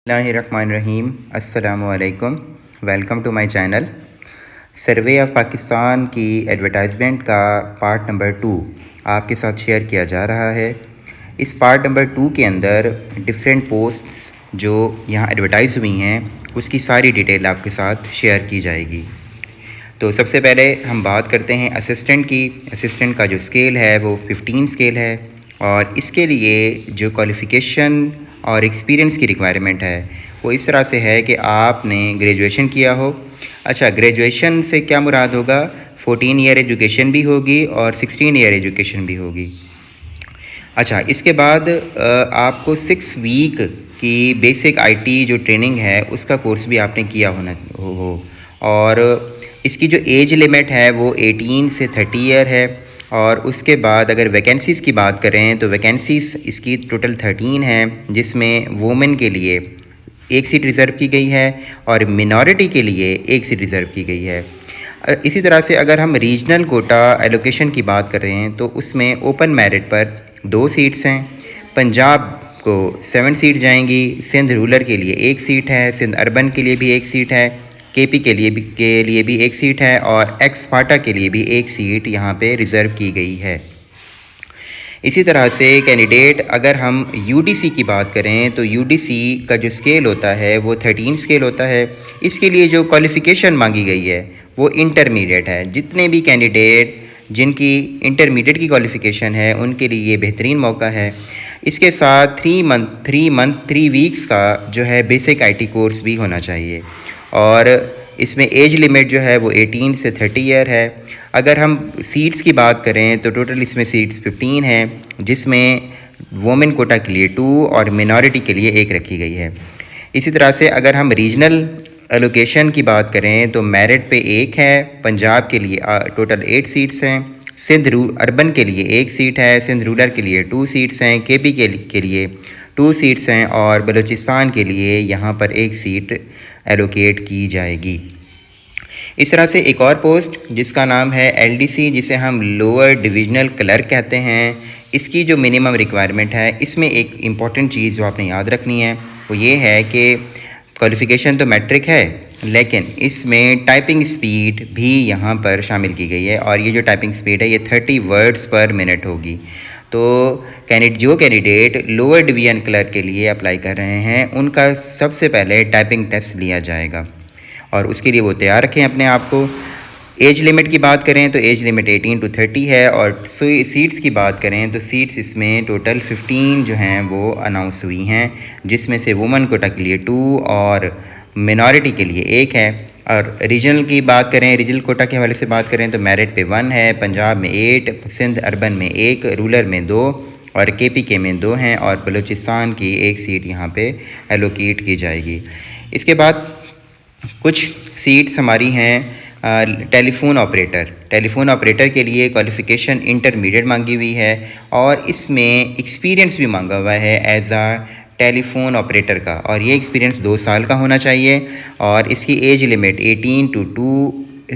बिस्मिल्लाहिर्रहमानिर्रहीम अस्सलामुअलैकुम। Welcome to my channel. Survey of Pakistan की एडवर्टाइजमेंट का पार्ट नंबर 2 आपके साथ शेयर किया जा रहा है। इस पार्ट नंबर 2 के अंदर डिफरेंट पोस्ट्स जो यहाँ एडवर्टाइज हुई हैं उसकी सारी डिटेल आपके साथ शेयर की जाएगी। तो सबसे पहले हम बात करते हैं असिस्टेंट की। असिस्टेंट का जो स्केल है वो 15 स्केल है और इसके लिए जो क्वालिफ़िकेशन और एक्सपीरियंस की रिक्वायरमेंट है वो इस तरह से है कि आपने ग्रेजुएशन किया हो। अच्छा, ग्रेजुएशन से क्या मुराद होगा? 14 ईयर एजुकेशन भी होगी और 16 ईयर एजुकेशन भी होगी। अच्छा, इसके बाद आपको 6 वीक की बेसिक आईटी जो ट्रेनिंग है उसका कोर्स भी आपने किया होना हो और इसकी जो एज लिमिट है वो 18 से 30 ईयर है। और उसके बाद अगर वैकेंसीज़ की बात करें तो वैकेंसीज़ इसकी टोटल 13 हैं, जिसमें वुमेन के लिए 1 सीट रिज़र्व की गई है और मिनॉरिटी के लिए 1 सीट रिज़र्व की गई है। इसी तरह से अगर हम रीजनल कोटा एलोकेशन की बात कर रहे हैं तो उसमें ओपन मेरिट पर 2 सीट्स हैं। पंजाब को 7 सीट जाएंगी, सिंध रूरल के लिए 1 सीट है, सिंध अर्बन के लिए भी 1 सीट है, केपी के लिए भी 1 सीट है और एक्स फाटा के लिए भी 1 सीट यहाँ पे रिज़र्व की गई है। इसी तरह से कैंडिडेट अगर हम यूडीसी की बात करें तो यूडीसी का जो स्केल होता है वो 13 स्केल होता है। इसके लिए जो क्वालिफ़िकेशन मांगी गई है वो इंटरमीडिएट है। जितने भी कैंडिडेट जिनकी इंटरमीडिएट की क्वालिफ़िकेशन है उनके लिए ये बेहतरीन मौका है। इसके साथ 3 वीक्स का जो है बेसिक आईटी कोर्स भी होना चाहिए और इसमें एज लिमिट जो है वो 18 से 30 ईयर है। अगर हम सीट्स की बात करें तो टोटल इसमें सीट्स 15 हैं, जिसमें वुमेन कोटा के लिए 2 और मिनॉरिटी के लिए 1 रखी गई है। इसी तरह से अगर हम रीजनल एलोकेशन की बात करें तो मेरिट पे 1 है। पंजाब के लिए टोटल 8 सीट्स हैं, सिंध अर्बन के लिए 1 सीट है, सिंध रूरल के लिए 2 सीट्स हैं, केपी के लिए 2 सीट्स हैं और बलूचिस्तान के लिए यहाँ पर 1 सीट एलोकेट की जाएगी। इस तरह से एक और पोस्ट जिसका नाम है एलडीसी, जिसे हम लोअर डिविजनल क्लर्क कहते हैं, इसकी जो मिनिमम रिक्वायरमेंट है इसमें एक इम्पॉर्टेंट चीज़ जो आपने याद रखनी है वो ये है कि क्वालिफ़िकेशन तो मैट्रिक है लेकिन इसमें टाइपिंग स्पीड भी यहाँ पर शामिल की गई है और ये जो टाइपिंग स्पीड है ये 30 वर्ड्स पर मिनट होगी। तो जो कैंडिडेट लोअर डिवीजन क्लर्क के लिए अप्लाई कर रहे हैं उनका सबसे पहले टाइपिंग टेस्ट लिया जाएगा और उसके लिए वो तैयार रखें अपने आप को। एज लिमिट की बात करें तो एज लिमिट 18 to 30 है और सीट्स की बात करें तो सीट्स इसमें टोटल 15 जो हैं वो अनाउंस हुई हैं, जिसमें से वुमेन कोटा के लिए 2 और मिनॉरिटी के लिए 1 है। और रीजनल की बात करें, रीजनल कोटा के हवाले से बात करें तो मेरिट पे 1 है, पंजाब में 8, सिंध अर्बन में 1, रूरल में 2 और केपीके में 2 हैं और बलूचिस्तान की 1 सीट यहाँ पे एलोकेट की जाएगी। इसके बाद कुछ सीट्स हमारी हैं टेलीफोन ऑपरेटर के लिए क्वालिफ़िकेशन इंटरमीडिएट मांगी हुई है और इसमें एक्सपीरियंस भी मांगा हुआ है एज आ टेलीफोन ऑपरेटर का और ये एक्सपीरियंस 2 साल का होना चाहिए और इसकी एज लिमिट 18 to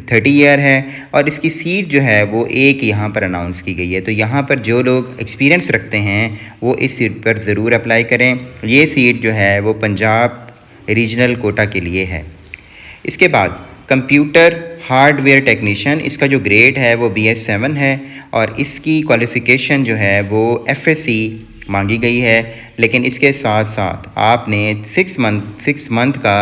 30 ईयर है और इसकी सीट जो है वो 1 यहाँ पर अनाउंस की गई है। तो यहाँ पर जो लोग एक्सपीरियंस रखते हैं वो इस सीट पर ज़रूर अप्लाई करें। ये सीट जो है वो पंजाब रीजनल कोटा के लिए है। इसके बाद कंप्यूटर हार्डवेयर टेक्नीशियन, इसका जो ग्रेड है वो BS7 है और इसकी क्वालिफ़िकेशन जो है वो FSC मांगी गई है, लेकिन इसके साथ साथ आपने 6 मंथ का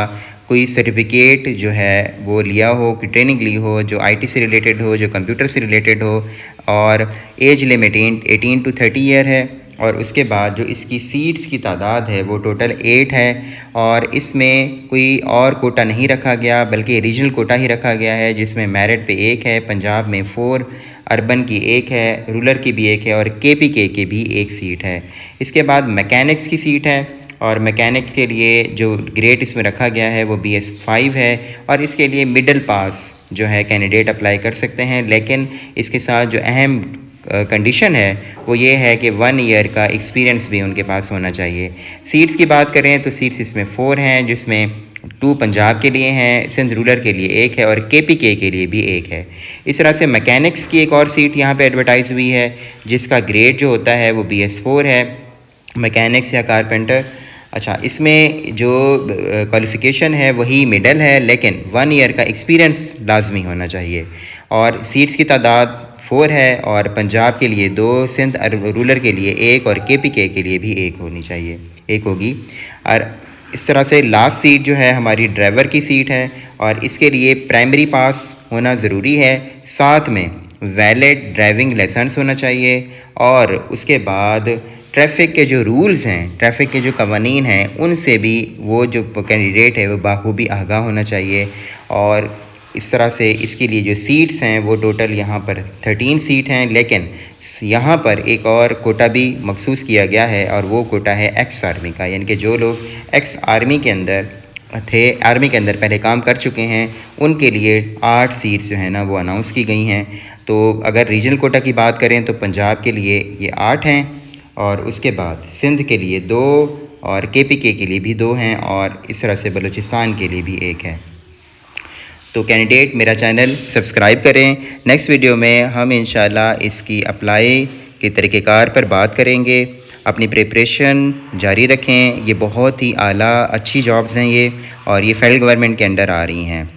कोई सर्टिफिकेट जो है वो लिया हो, कि ट्रेनिंग ली हो जो IT से रिलेटेड हो, जो कंप्यूटर से रिलेटेड हो और एज लिमिट 18 to 30 ईयर है। और उसके बाद जो इसकी सीट्स की तादाद है वो टोटल 8 है और इसमें कोई और कोटा नहीं रखा गया बल्कि रीजनल कोटा ही रखा गया है, जिसमें मेरिट पे 1 है, पंजाब में 4, अर्बन की 1 है, रूरल की भी 1 है और केपीके की भी 1 सीट है। इसके बाद मैकेनिक्स की सीट है और मैकेनिक्स के लिए जो ग्रेड इसमें रखा गया है वो BS5 है और इसके लिए मिडल पास जो है कैंडिडेट अप्लाई कर सकते हैं, लेकिन इसके साथ जो अहम कंडीशन है वो ये है कि 1 ईयर का एक्सपीरियंस भी उनके पास होना चाहिए। सीट्स की बात करें तो सीट्स इसमें 4 हैं, जिसमें 2 पंजाब के लिए हैं, सिंध रूरल के लिए 1 है और केपीके के लिए भी 1 है। इस तरह से मैकेनिक्स की एक और सीट यहाँ पे एडवर्टाइज़ हुई है जिसका ग्रेड जो होता है वो BS4 है, मैकेनिक्स या कारपेंटर। अच्छा, इसमें जो क्वालिफ़िकेशन है वही मिडल है, लेकिन 1 ईयर का एक्सपीरियंस लाजमी होना चाहिए। और सीट्स की तादाद 4 है, और पंजाब के लिए 2, सिंध रूरल के लिए 1 और KPK के लिए भी 1 होनी चाहिए, 1 होगी। और इस तरह से लास्ट सीट जो है हमारी ड्राइवर की सीट है, और इसके लिए प्राइमरी पास होना ज़रूरी है, साथ में वैलिड ड्राइविंग लाइसेंस होना चाहिए। और उसके बाद ट्रैफ़िक के जो रूल्स हैं, ट्रैफ़िक के जो कवानीन हैं, उनसे भी वो जो कैंडिडेट है वो बाखूबी आगाह होना चाहिए। और इस तरह से इसके लिए जो सीट्स हैं वो टोटल यहाँ पर 13 सीट हैं, लेकिन यहाँ पर एक और कोटा भी मखसूस किया गया है, और वो कोटा है एक्स आर्मी का, यानी कि जो लोग एक्स आर्मी के अंदर थे, आर्मी के अंदर पहले काम कर चुके हैं, उनके लिए 8 सीट्स जो है ना वो अनाउंस की गई हैं। तो अगर रीजनल कोटा की बात करें तो पंजाब के लिए ये 8 हैं, और उसके बाद सिंध के लिए 2, और KPK के लिए भी 2 हैं, और इस तरह से बलूचिस्तान के लिए भी 1 है। तो कैंडिडेट मेरा चैनल सब्सक्राइब करें। नेक्स्ट वीडियो में हम इंशाल्लाह इसकी अप्लाई के तरीक़ेकार पर बात करेंगे। अपनी प्रिपरेशन जारी रखें, ये बहुत ही आला अच्छी जॉब्स हैं ये, और ये फेडरल गवर्नमेंट के अंडर आ रही हैं।